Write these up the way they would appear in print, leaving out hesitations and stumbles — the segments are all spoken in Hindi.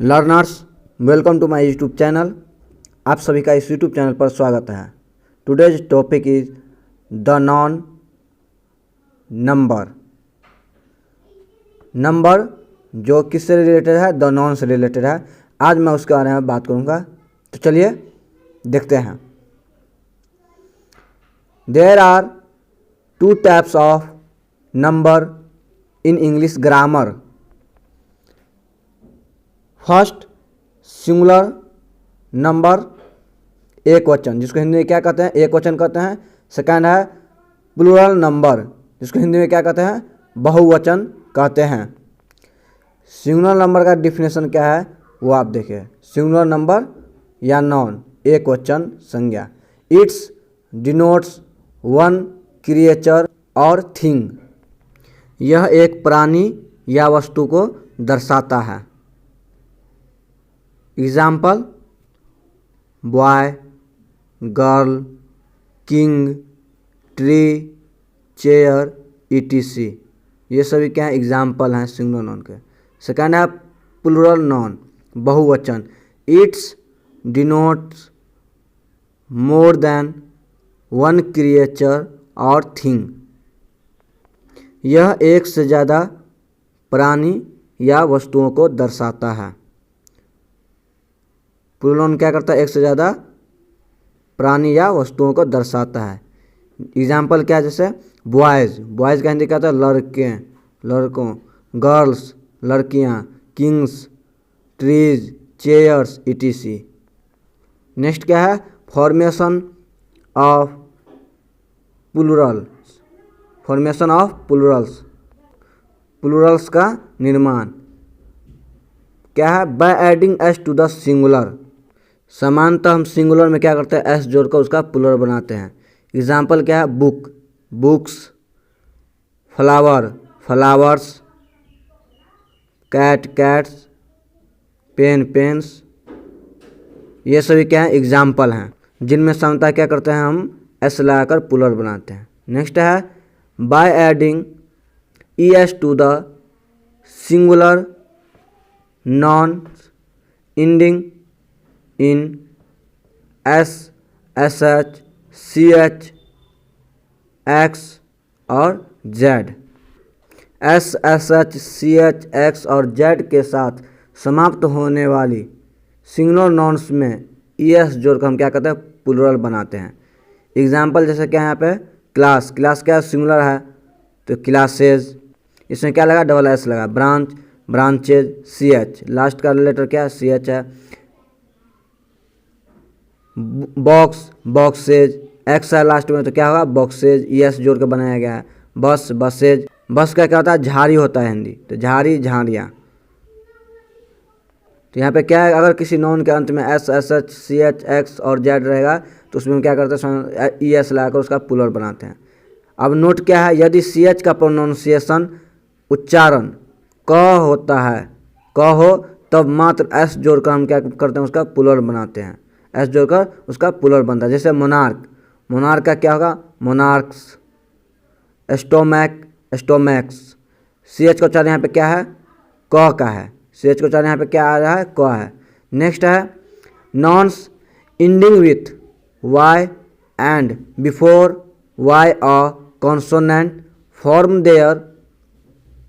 Learners, welcome to my YouTube channel. आप सभी का इस यूट्यूब चैनल पर स्वागत है। Today's topic is the noun number. Number जो किससे रिलेटेड है? द नॉन से रिलेटेड है। आज मैं उसके बारे में बात करूँगा, तो चलिए देखते हैं। There are two types of number in English grammar. First, singular number, एक वचन, जिसको हिंदी में क्या कहते हैं? एक वचन कहते हैं। सेकंड है प्लूरल नंबर, जिसको हिंदी में क्या कहते हैं? बहुवचन कहते हैं। सिंगुलर नंबर का डिफिनेशन क्या है वो आप देखिए। सिंगुलर नंबर या नॉन, एक वचन संज्ञा। इट्स डिनोट्स वन क्रिएचर और थिंग। यह एक प्राणी या वस्तु को दर्शाता है। Example: boy, girl, king, tree, chair, etc। ये सभी क्या है? एग्जाम्पल हैं सिंगुलर नॉन के। सेकंड है प्लूरल नॉन, बहुवचन। It's denotes more than one creature और थिंग। यह एक से ज़्यादा प्राणी या वस्तुओं को दर्शाता है। प्लूरल क्या करता है? एक से ज़्यादा प्राणी या वस्तुओं को दर्शाता है। एग्जाम्पल क्या है? जैसे बॉयज़, बॉयज़ का हिंदी क्या होता है? लड़के, लड़कों। गर्ल्स, लड़कियाँ। Kings, trees, chairs, etc। Next क्या है? Formation of plurals. Formation of plurals, plurals का निर्माण क्या है? By adding S to the singular. सामान्यतः हम सिंगुलर में क्या करते हैं? एस जोड़कर उसका प्लूरल बनाते हैं। एग्जाम्पल क्या है? Book, books. Flower, flowers. Cat, cats. Pen, pens. ये सभी क्या है? एग्जाम्पल हैं, जिनमें सामान्यतः क्या करते हैं? हम एस लगाकर प्लूरल बनाते हैं। नेक्स्ट है by adding E S to the singular noun ending in S, S H, C H, X और Z. S, S H, C H, X और जेड के साथ समाप्त होने वाली सिंगुलर नॉन्स में ई एस जोड़कर हम क्या करते हैं? प्लूरल बनाते हैं। एग्जाम्पल जैसे क्या है यहाँ पे? क्लास, क्लास क्या सिंगुलर है तो क्लासेज। इसमें क्या लगा? डबल एस लगा। Branch, branches. C H, last का लेटर क्या? सी एच है। Box, boxes. एक्स है लास्ट में तो क्या होगा? बॉक्सेज। ई एस जोड़ के बनाया गया है। बस, बसेज। बस का क्या होता है? झाड़ी होता है हिंदी, तो झाड़ी, झाड़ियाँ। तो यहाँ पे क्या है? अगर किसी नॉन के अंत में S, S H, C H, X और जेड रहेगा तो उसमें क्या करते हैं? ई एस लगाकर उसका प्लूरल बनाते हैं। अब नोट क्या है? यदि सी एच का प्रोनाउंसिएशन, उच्चारण क होता है, क हो, तब मात्र एस जोड़कर हम क्या करते हैं? उसका प्लूरल बनाते हैं। एस जोड़कर उसका प्लूरल बनता है। जैसे मोनार्क, मोनार्क का क्या होगा? मोनार्क्स। स्टोमैक, स्टोमैक्स। सी एच का उच्चारण यहाँ पे क्या है? क का है। सी एच का उच्चारण यहाँ पे क्या आ रहा है? क है। नेक्स्ट है nouns ending with Y and before Y a consonant form their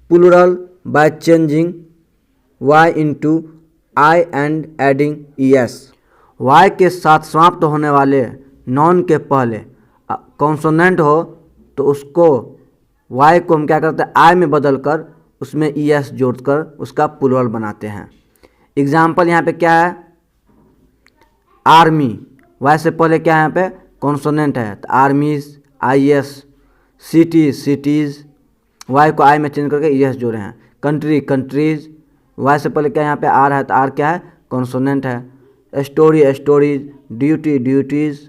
plural by changing Y into I and adding E S. Y के साथ समाप्त होने वाले नॉन के पहले कॉन्सोनेंट हो तो उसको वाई को हम क्या करते हैं? आई में बदल कर उसमें ई एस जोड़कर उसका प्लूरल बनाते हैं। एग्जाम्पल यहाँ पे क्या है? आर्मी, वाई से पहले क्या है? यहाँ पे कॉन्सोनेंट है तो armies, I S. City, cities. Y को आई में चेंज करके ई एस जोड़े हैं। Country, countries. वाई से पहले क्या यहाँ पे आर है तो आर क्या है? कॉन्सोनेंट है। Story, stories. Duty, duties.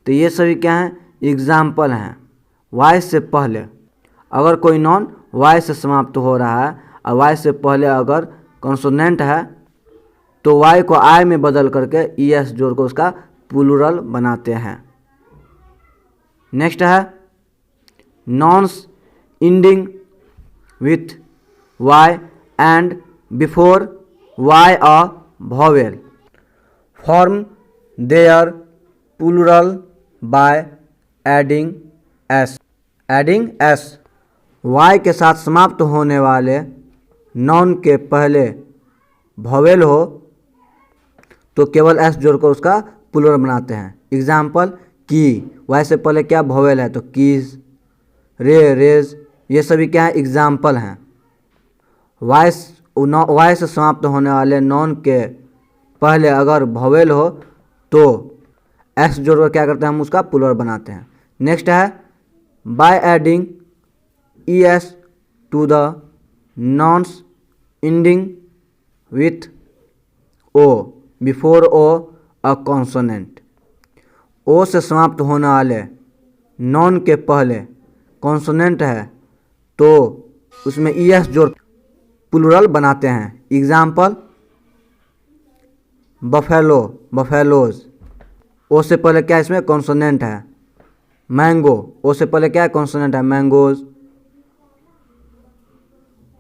तो ये सभी क्या हैं? एग्जाम्पल हैं। वाई से पहले अगर कोई नॉन वाई से समाप्त हो रहा है और वाई से पहले अगर कॉन्सोनेंट है तो वाई को आई में बदल करके ई एस जोड़कर उसका प्लूरल बनाते हैं। नेक्स्ट है nouns ending with y and before y a vowel form their plural by adding s। y के साथ समाप्त होने वाले नॉन के पहले वॉवेल हो तो केवल s जोड़कर उसका प्लूरल बनाते हैं। एग्जाम्पल की, y से पहले क्या वॉवेल है तो कीज, रेज, ये सभी क्या है एग्जाम्पल हैं। y से समाप्त होने वाले नॉन के पहले अगर वॉवेल हो तो s जोड़कर क्या करते हैं हम उसका प्लूरल बनाते हैं। नेक्स्ट है by adding es to the nouns ending with o before o a consonant। o से समाप्त होने वाले नॉन के पहले कॉन्सोनेंट है तो उसमें es जोड़ प्लूरल बनाते हैं। एग्जाम्पल बफेलो, बफेलोज, ओ से पहले क्या इसमें कॉन्सोनेंट है। मैंगो, ओ से पहले क्या कॉन्सोनेंट है मैंगोज।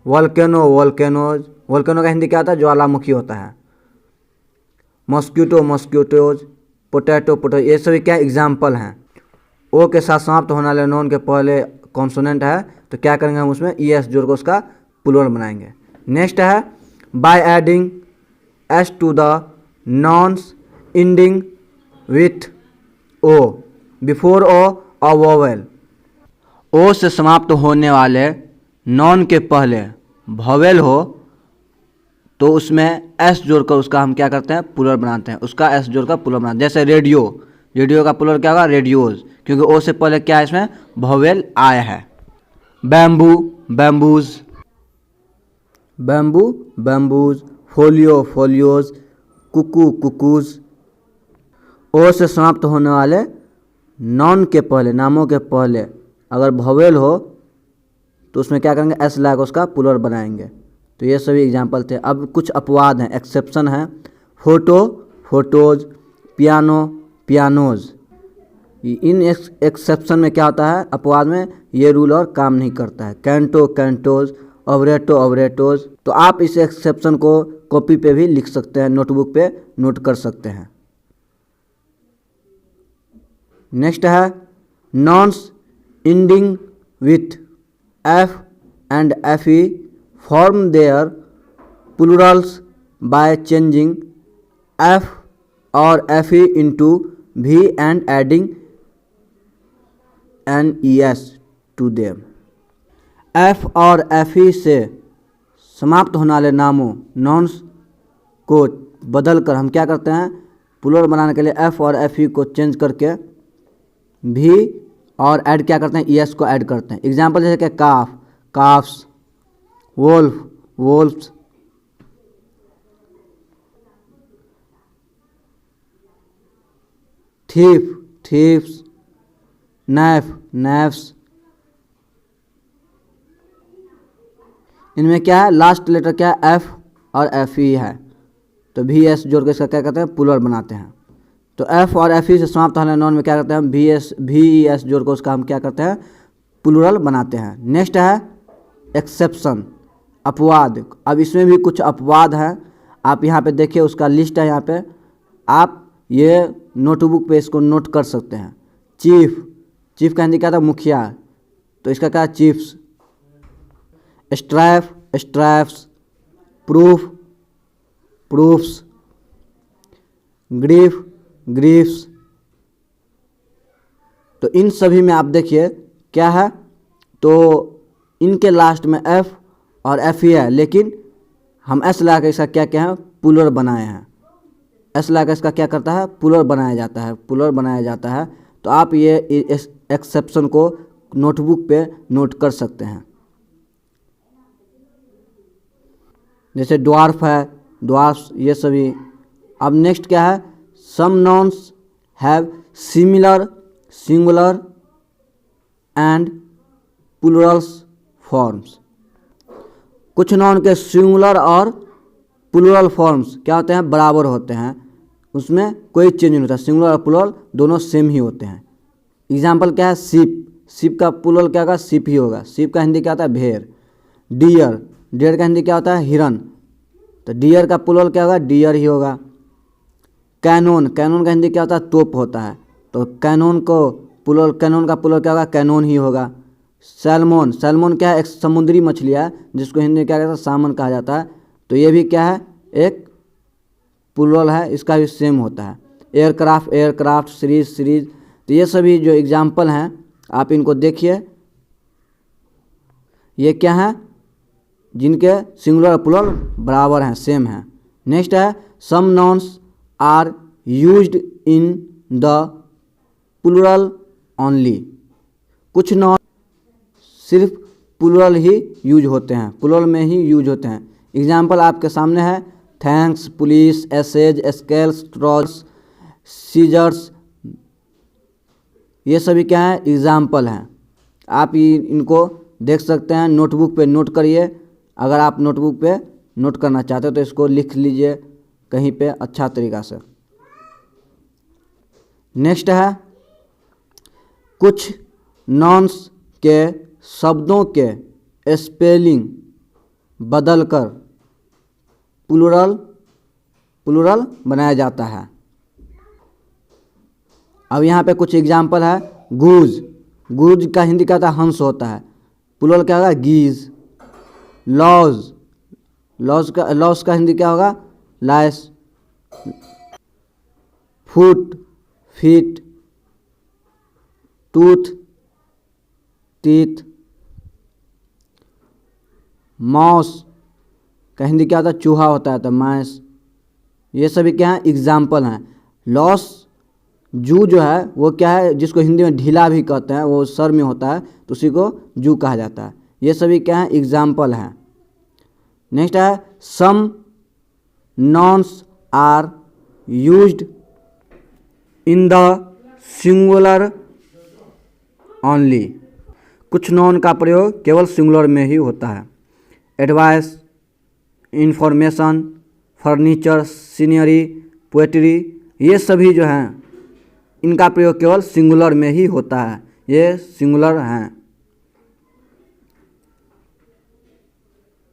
वोल्केनो, वोल्केनोज, वोल्केनो का हिंदी क्या होता है ज्वालामुखी होता है। मॉस्किटो, मॉस्किटोज, पोटैटो, पोटैटो, ये सभी क्या एग्जाम्पल हैं। ओ के साथ समाप्त होने वाले नॉन के पहले कॉन्सोनेंट है तो क्या करेंगे हम उसमें es जोड़कर उसका प्लूरल बनाएंगे। नेक्स्ट है by adding s to the nouns ending with o before o a vowel. o से समाप्त होने वाले नॉन के पहले वॉवेल हो तो उसमें s जोड़कर उसका हम क्या करते हैं प्लूरल बनाते हैं। उसका s जोड़कर प्लूरल बनाते हैं। जैसे रेडियो, रेडियो का प्लूरल क्या होगा रेडियोज, क्योंकि o से पहले क्या है इसमें वॉवेल आया है। Bamboo, bamboos, bamboo, bamboos, folio, folios, cuckoo, cuckoos. o से समाप्त होने वाले नॉन के पहले, नामों के पहले अगर वॉवेल हो तो उसमें क्या करेंगे s लाकर उसका प्लूरल बनाएंगे। तो ये सभी एग्जाम्पल थे। अब कुछ अपवाद हैं, एक्सेप्शन हैं। Photo, photos, piano, pianos. इन एक्सेप्शन में क्या होता है अपवाद में ये रूल और काम नहीं करता है। कैंटो, कैंटोज, ऑबरेटो, ऑबरेटोज। तो आप इस एक्सेप्शन को कॉपी पे भी लिख सकते हैं, नोटबुक पे नोट कर सकते हैं। नेक्स्ट है nouns ending with f and fe form their plurals by changing f or fe into v and adding an es to them। f और fe से समाप्त होने वाले नामों नॉन्स को बदलकर हम क्या करते हैं प्लूरल बनाने के लिए f और fe को चेंज करके v और ऐड क्या करते हैं es को ऐड करते हैं। एग्जाम्पल जैसे कि calf, calfs, wolf, wolfs. Thief, thiefs, knife, knifes. इनमें क्या है लास्ट लेटर क्या है f और fe है तो vs जोड़ के इसका क्या करते हैं प्लूरल बनाते हैं। तो f और fe से समाप्त होने नॉन में क्या करते हैं हम ves जोड़कर उसका हम क्या करते हैं प्लूरल बनाते हैं। नेक्स्ट है एक्सेप्शन, अपवाद। अब इसमें भी कुछ अपवाद हैं, आप यहाँ पे देखिए उसका लिस्ट है यहाँ पे, आप ये नोटबुक पे इसको नोट कर सकते हैं। चीफ, चीफ का हिंदी क्या था मुखिया तो इसका क्या chiefs. Strife, strifes, proof, proofs, grief, griefs. तो इन सभी में आप देखिए क्या है तो इनके लास्ट में f और fe है लेकिन हम s लगा कर इसका क्या क्या है प्लूरल बनाए हैं। s लगा कर इसका क्या करता है प्लूरल बनाया जाता है, प्लूरल बनाया जाता है। तो आप ये इस एक्सेप्शन को नोटबुक पे नोट कर सकते हैं। जैसे ड्वार्फ है, ड्वार्फ्स, ये सभी। अब नेक्स्ट क्या है some nouns have similar singular and plurals forms. कुछ नाउन के सिंगुलर और प्लूरल फॉर्म्स क्या होते हैं बराबर होते हैं, उसमें कोई चेंज नहीं होता। सिंगुलर और प्लूरल दोनों सेम ही होते हैं। एग्जाम्पल क्या है शिप, शिप का प्लूरल क्या होगा शिप ही होगा। शिप का हिंदी क्या होता है भेड़। डियर, डियर का हिंदी क्या होता है हिरन। तो डियर का प्लूरल क्या होगा, डियर ही होगा। कैनोन, कैनोन का हिंदी क्या होता है, तोप होता है, तो कैनोन को प्लूरल, कैनोन का प्लूरल क्या होगा, कैनोन ही होगा। सैल्मोन, सैल्मोन क्या है, एक समुद्री मछली है जिसको हिंदी में क्या कहता है, सामन कहा जाता है, तो ये भी क्या है, एक प्लूरल है, इसका भी सेम होता है। एयरक्राफ्ट, एयरक्राफ्ट, सीरीज, सीरीज, तो ये सभी जो एग्जाम्पल हैं आप इनको देखिए, ये क्या है, जिनके सिंगुलर प्लूरल बराबर हैं, सेम हैं। नेक्स्ट है some nouns are used in the plural only, कुछ नाउन सिर्फ प्लूरल ही यूज होते हैं, प्लूरल में ही यूज होते हैं। एग्जाम्पल आपके सामने है, thanks, police, ashes, scales, trousers, scissors, ये सभी क्या है, एग्जाम्पल हैं। आप इनको देख सकते हैं, नोटबुक पे नोट करिए, अगर आप नोटबुक पे नोट करना चाहते हो तो इसको लिख लीजिए कहीं पे अच्छा तरीक़ा से। नेक्स्ट है कुछ नॉन्स के शब्दों के स्पेलिंग बदलकर प्लूरल बनाया जाता है। अब यहाँ पे कुछ एग्जाम्पल है, गूज, गूज का हिंदी क्या होता है, हंस होता है, प्लूरल क्या होगा, गीज। लॉज, लॉज का हिंदी क्या होगा, lice. Foot, feet, tooth, teeth. Mouse का हिंदी क्या होता है, चूहा होता है, तो माइस। ये सभी क्या हैं, एग्जाम्पल हैं। लॉस, जू जो है वो क्या है, जिसको हिंदी में ढीला भी कहते हैं, वो सर में होता है तो उसी को जू कहा जाता है। ये सभी क्या हैं, एग्जाम्पल हैं। नेक्स्ट है some nouns are used in the singular only, कुछ नॉन का प्रयोग केवल सिंगुलर में ही होता है। Advice, information, furniture, scenery, poetry, ये सभी जो हैं इनका प्रयोग केवल सिंगुलर में ही होता है, ये सिंगुलर हैं।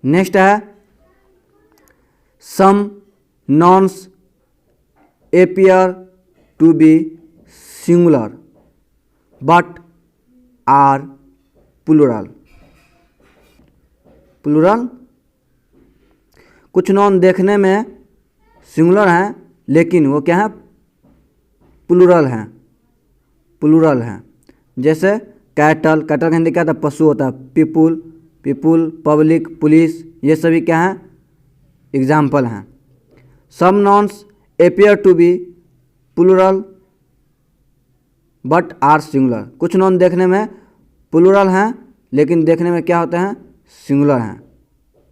नेक्स्ट है some nouns appear to be singular but are plural, plural, कुछ नॉन देखने में सिंगुलर हैं लेकिन वो क्या है, प्लूरल हैं, प्लूरल हैं। जैसे कैटल, कैटल का हिंदी क्या था, पशु होता है। पीपुल, पीपुल, पब्लिक, पुलिस, ये सभी क्या हैं, एग्जाम्पल हैं। Some nouns appear to be plural but are singular, कुछ नॉन देखने में प्लूरल हैं लेकिन देखने में क्या होते हैं, सिंगुलर हैं,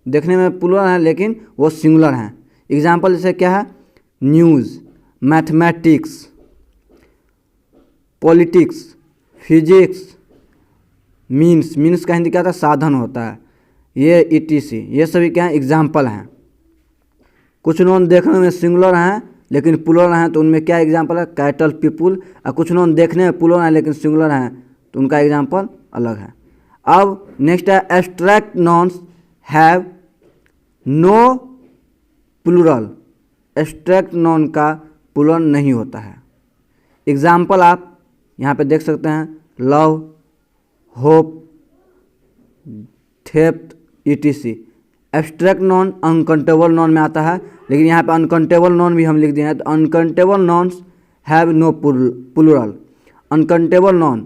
देखने में प्लूरल हैं लेकिन वो सिंगुलर हैं। एग्जाम्पल जैसे क्या है, news, mathematics, politics, physics, means, means का हिंदी क्या होता है, साधन होता है, ये ईटीसी, ये सभी क्या हैं, एग्जाम्पल हैं। कुछ नॉन देखने में सिंगुलर हैं लेकिन प्लूरल हैं तो उनमें क्या एग्जाम्पल है, कैटल, पीपुल। और कुछ नॉन देखने में प्लूरल हैं लेकिन सिंगुलर हैं तो उनका एग्जाम्पल अलग है। अब नेक्स्ट है abstract nouns have no plural, abstract noun का प्लूरल नहीं होता है। एग्जाम्पल आप यहाँ पे देख सकते हैं, love, hope, theft, etc. Abstract non uncountable noun में आता है, लेकिन यहाँ पे अनकाउंटेबल नॉन भी हम लिख दिए हैं, तो uncountable nouns have no plural. Uncountable noun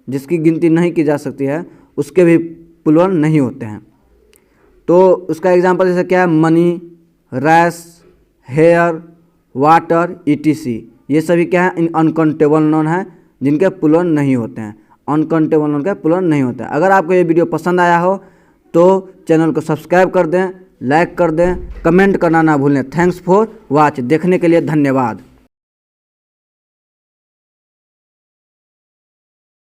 जिसकी गिनती नहीं की जा सकती है उसके भी प्लूरल नहीं होते हैं। तो उसका एग्जांपल जैसे क्या है, money, rice, hair, water, etc, ये सभी क्या है, अनकाउंटेबल नॉन है जिनके प्लूरल नहीं होते हैं, अनकाउंटेबल नॉन के प्लूरल नहीं होते हैं। अगर आपको ये वीडियो पसंद आया हो तो चैनल को सब्सक्राइब कर दें, लाइक कर दें, कमेंट करना ना भूलें। थैंक्स फॉर वॉच, देखने के लिए धन्यवाद।